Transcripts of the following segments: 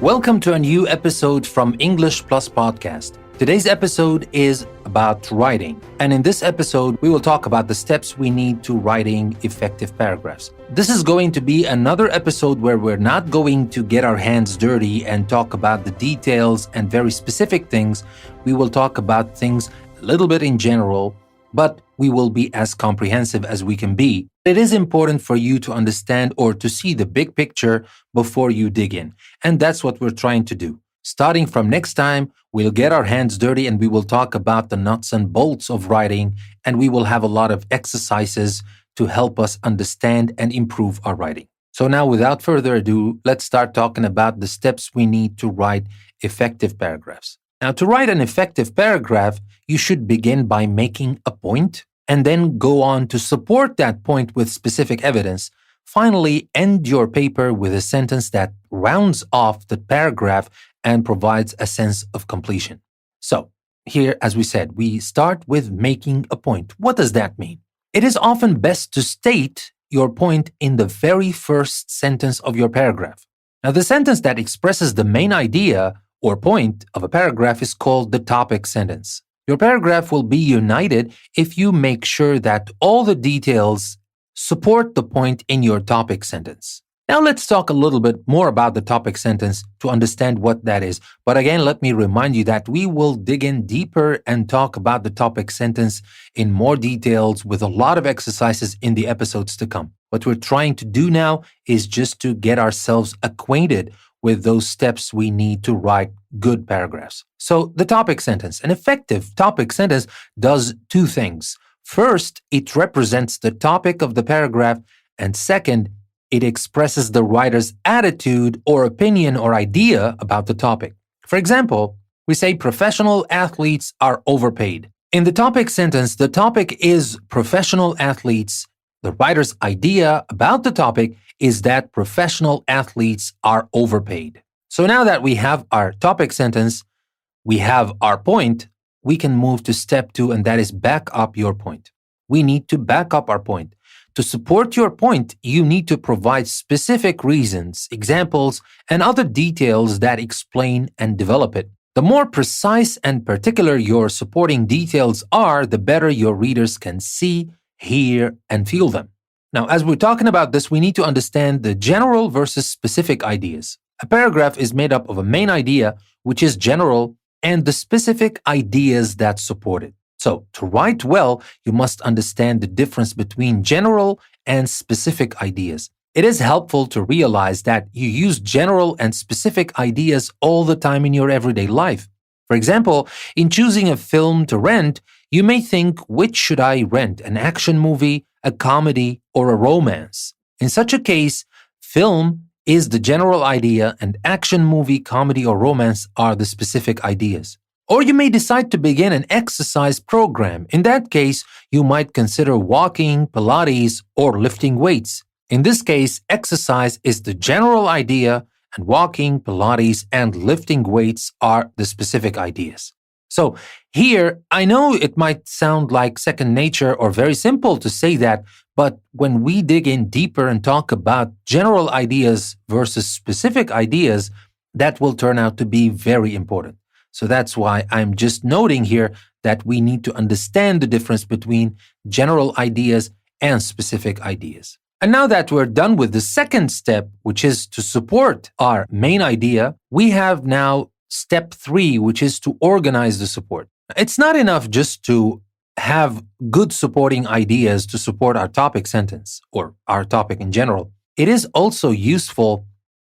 Welcome to a new episode from English Plus Podcast. Today's episode is about writing. And in this episode, we will talk about the steps we need to writing effective paragraphs. This is going to be another episode where we're not going to get our hands dirty and talk about the details and very specific things. We will talk about things a little bit in general, but we will be as comprehensive as we can be. It is important for you to understand or to see the big picture before you dig in. And that's what we're trying to do. Starting from next time, we'll get our hands dirty and we will talk about the nuts and bolts of writing, and we will have a lot of exercises to help us understand and improve our writing. So now, without further ado, let's start talking about the steps we need to write effective paragraphs. Now, to write an effective paragraph, you should begin by making a point and then go on to support that point with specific evidence. Finally, end your paper with a sentence that rounds off the paragraph and provides a sense of completion. So, here, as we said, we start with making a point. What does that mean? It is often best to state your point in the very first sentence of your paragraph. Now, the sentence that expresses the main idea or point of a paragraph is called the topic sentence. Your paragraph will be united if you make sure that all the details support the point in your topic sentence. Now let's talk a little bit more about the topic sentence to understand what that is. But again, let me remind you that we will dig in deeper and talk about the topic sentence in more details with a lot of exercises in the episodes to come. What we're trying to do now is just to get ourselves acquainted with those steps we need to write good paragraphs. So the topic sentence, an effective topic sentence does two things. First, it represents the topic of the paragraph, and second, it expresses the writer's attitude or opinion or idea about the topic. For example, we say professional athletes are overpaid. In the topic sentence, the topic is professional athletes. The writer's idea about the topic is that professional athletes are overpaid. So now that we have our topic sentence, we have our point, we can move to step 2, and that is back up your point. We need to back up our point. To support your point, you need to provide specific reasons, examples, and other details that explain and develop it. The more precise and particular your supporting details are, the better your readers can see, hear, and feel them. Now, as we're talking about this, we need to understand the general versus specific ideas. A paragraph is made up of a main idea, which is general, and the specific ideas that support it. So, to write well, you must understand the difference between general and specific ideas. It is helpful to realize that you use general and specific ideas all the time in your everyday life. For example, in choosing a film to rent, you may think, which should I rent, an action movie, a comedy, or a romance? In such a case, film is the general idea and action movie, comedy, or romance are the specific ideas. Or you may decide to begin an exercise program. In that case, you might consider walking, Pilates, or lifting weights. In this case, exercise is the general idea and walking, Pilates, and lifting weights are the specific ideas. So here, I know it might sound like second nature or very simple to say that, but when we dig in deeper and talk about general ideas versus specific ideas, that will turn out to be very important. So that's why I'm just noting here that we need to understand the difference between general ideas and specific ideas. And now that we're done with the second step, which is to support our main idea, we have now step 3, which is to organize the support. It's not enough just to have good supporting ideas to support our topic sentence or our topic in general. It is also useful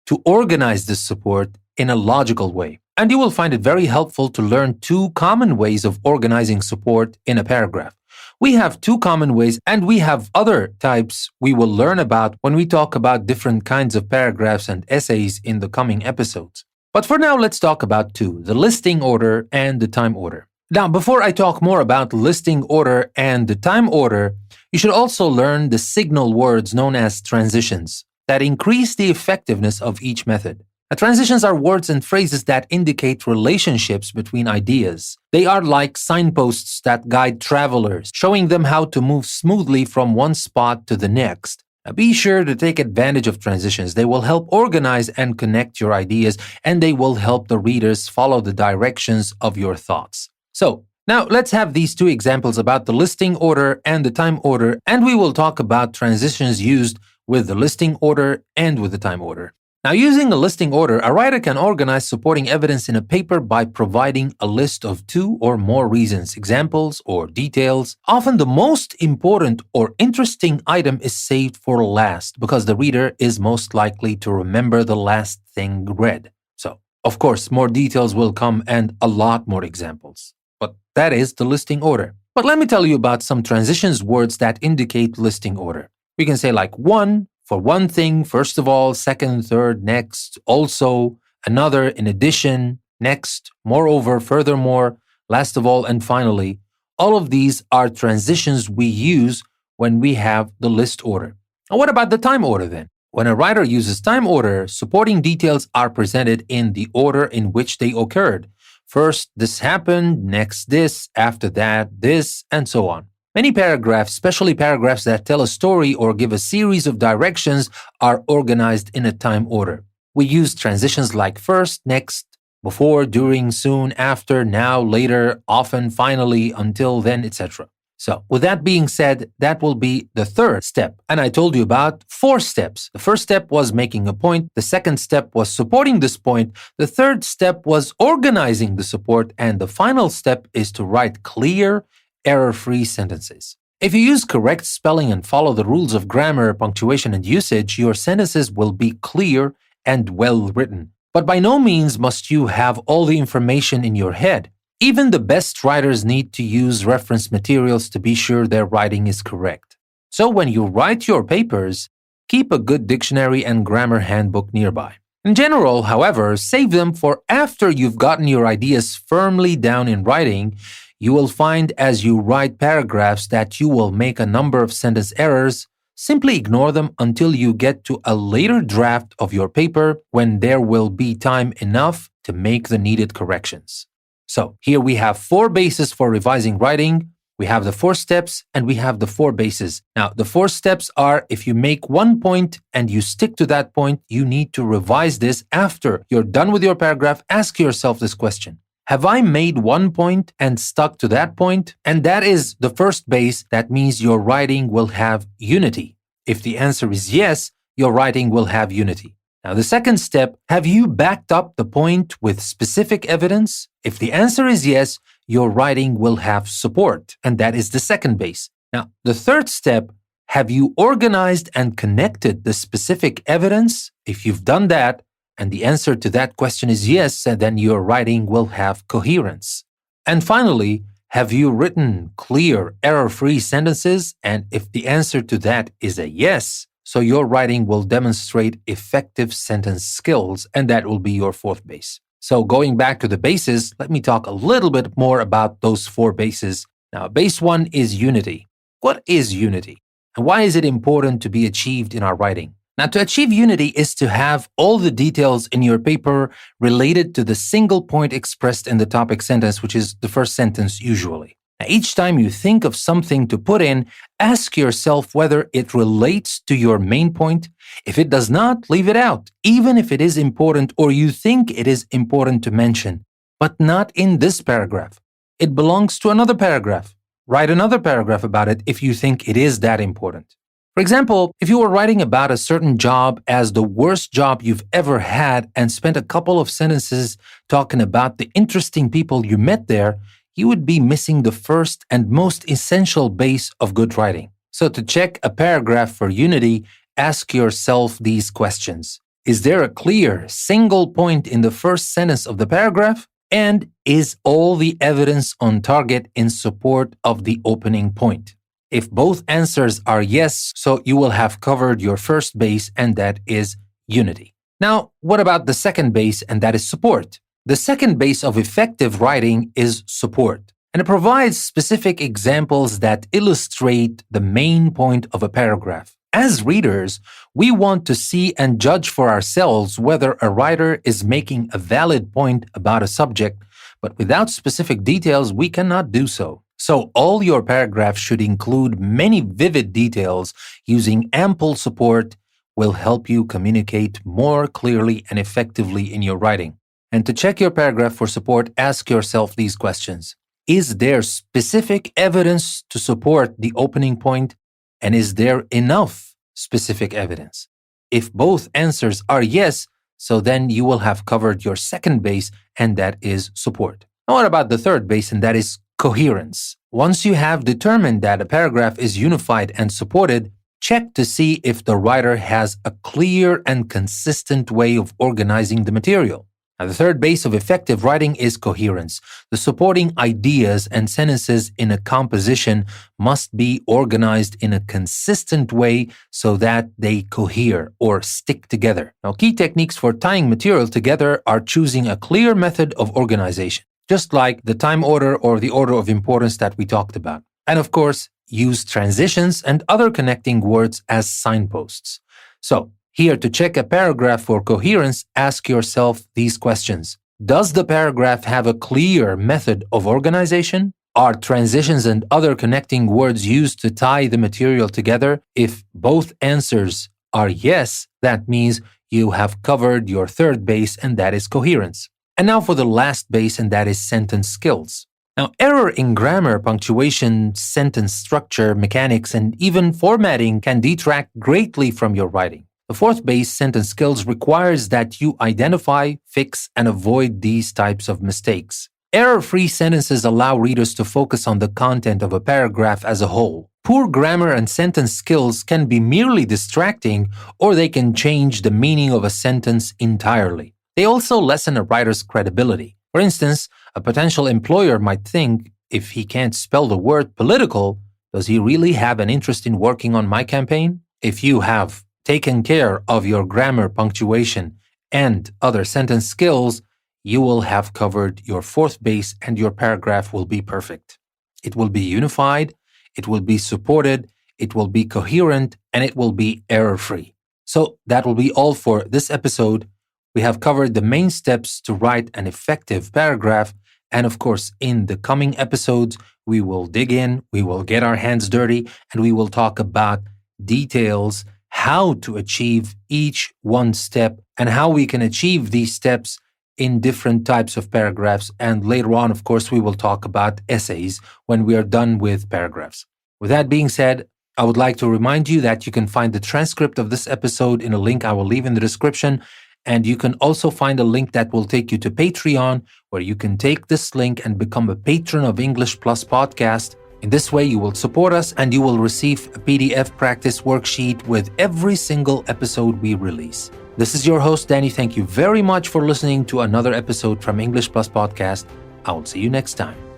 to organize this support in a logical way. And you will find it very helpful to learn 2 common ways of organizing support in a paragraph. We have 2 common ways, and we have other types we will learn about when we talk about different kinds of paragraphs and essays in the coming episodes. But for now, let's talk about 2, the listing order and the time order. Now, before I talk more about listing order and the time order, you should also learn the signal words known as transitions that increase the effectiveness of each method. Now, transitions are words and phrases that indicate relationships between ideas. They are like signposts that guide travelers, showing them how to move smoothly from one spot to the next. Now, be sure to take advantage of transitions. They will help organize and connect your ideas, and they will help the readers follow the directions of your thoughts. So, now let's have these two examples about the listing order and the time order, and we will talk about transitions used with the listing order and with the time order. Now, using a listing order, a writer can organize supporting evidence in a paper by providing a list of two or more reasons, examples, or details. Often the most important or interesting item is saved for last because the reader is most likely to remember the last thing read. So, of course, more details will come and a lot more examples. But that is the listing order. But let me tell you about some transitions words that indicate listing order. We can say like one, for one thing, first of all, second, third, next, also, another, in addition, next, moreover, furthermore, last of all, and finally. All of these are transitions we use when we have the list order. And what about the time order then? When a writer uses time order, supporting details are presented in the order in which they occurred. First, this happened, next this, after that, this, and so on. Many paragraphs, especially paragraphs that tell a story or give a series of directions, are organized in a time order. We use transitions like first, next, before, during, soon, after, now, later, often, finally, until, then, etc. So, with that being said, that will be the third step. And I told you about 4 steps. The first step was making a point. The second step was supporting this point. The third step was organizing the support. And the final step is to write clear, error-free sentences. If you use correct spelling and follow the rules of grammar, punctuation, and usage, your sentences will be clear and well written. But by no means must you have all the information in your head. Even the best writers need to use reference materials to be sure their writing is correct. So when you write your papers, keep a good dictionary and grammar handbook nearby. In general, however, save them for after you've gotten your ideas firmly down in writing. You will find as you write paragraphs that you will make a number of sentence errors. Simply ignore them until you get to a later draft of your paper when there will be time enough to make the needed corrections. So here we have 4 bases for revising writing. We have the 4 steps and we have the 4 bases. Now, the 4 steps are if you make one point and you stick to that point, you need to revise this after you're done with your paragraph. Ask yourself this question. Have I made one point and stuck to that point? And that is the first base. That means your writing will have unity. If the answer is yes, your writing will have unity. Now, the second step, have you backed up the point with specific evidence? If the answer is yes, your writing will have support. And that is the second base. Now, the third step, have you organized and connected the specific evidence? If you've done that, and the answer to that question is yes, then your writing will have coherence. And finally, have you written clear, error-free sentences? And if the answer to that is a yes, so your writing will demonstrate effective sentence skills, and that will be your 4th base. So going back to the bases, let me talk a little bit more about those 4 bases. Now, base 1 is unity. What is unity? And why is it important to be achieved in our writing? Now, to achieve unity is to have all the details in your paper related to the single point expressed in the topic sentence, which is the first sentence usually. Now, each time you think of something to put in, ask yourself whether it relates to your main point. If it does not, leave it out, even if it is important or you think it is important to mention, but not in this paragraph. It belongs to another paragraph. Write another paragraph about it if you think it is that important. For example, if you were writing about a certain job as the worst job you've ever had and spent a couple of sentences talking about the interesting people you met there, you would be missing the first and most essential base of good writing. So to check a paragraph for unity, ask yourself these questions. Is there a clear single point in the first sentence of the paragraph? And is all the evidence on target in support of the opening point? If both answers are yes, so you will have covered your first base, and that is unity. Now, what about the second base, and that is support? The second base of effective writing is support, and it provides specific examples that illustrate the main point of a paragraph. As readers, we want to see and judge for ourselves whether a writer is making a valid point about a subject, but without specific details, we cannot do so. So all your paragraphs should include many vivid details. Using ample support will help you communicate more clearly and effectively in your writing. And to check your paragraph for support, ask yourself these questions. Is there specific evidence to support the opening point? And is there enough specific evidence? If both answers are yes, so then you will have covered your second base, and that is support. Now, what about the third base, and that is coherence? Once you have determined that a paragraph is unified and supported, check to see if the writer has a clear and consistent way of organizing the material. Now, the third base of effective writing is coherence. The supporting ideas and sentences in a composition must be organized in a consistent way so that they cohere or stick together. Now, key techniques for tying material together are choosing a clear method of organization, just like the time order or the order of importance that we talked about. And of course, use transitions and other connecting words as signposts. So, here to check a paragraph for coherence, ask yourself these questions. Does the paragraph have a clear method of organization? Are transitions and other connecting words used to tie the material together? If both answers are yes, that means you have covered your third base, and that is coherence. And now for the last base, and that is sentence skills. Now, error in grammar, punctuation, sentence structure, mechanics, and even formatting can detract greatly from your writing. The fourth base, sentence skills, requires that you identify, fix, and avoid these types of mistakes. Error-free sentences allow readers to focus on the content of a paragraph as a whole. Poor grammar and sentence skills can be merely distracting, or they can change the meaning of a sentence entirely. They also lessen a writer's credibility. For instance, a potential employer might think, if he can't spell the word political, does he really have an interest in working on my campaign? If you have taken care of your grammar, punctuation, and other sentence skills, you will have covered your fourth base, and your paragraph will be perfect. It will be unified, it will be supported, it will be coherent, and it will be error-free. So that will be all for this episode. We have covered the main steps to write an effective paragraph, and of course, in the coming episodes, we will dig in, we will get our hands dirty, and we will talk about details, how to achieve each one step, and how we can achieve these steps in different types of paragraphs. And later on, of course, we will talk about essays when we are done with paragraphs. With that being said, I would like to remind you that you can find the transcript of this episode in a link I will leave in the description. And you can also find a link that will take you to Patreon, where you can take this link and become a patron of English Plus Podcast. In this way, you will support us and you will receive a PDF practice worksheet with every single episode we release. This is your host, Danny. Thank you very much for listening to another episode from English Plus Podcast. I will see you next time.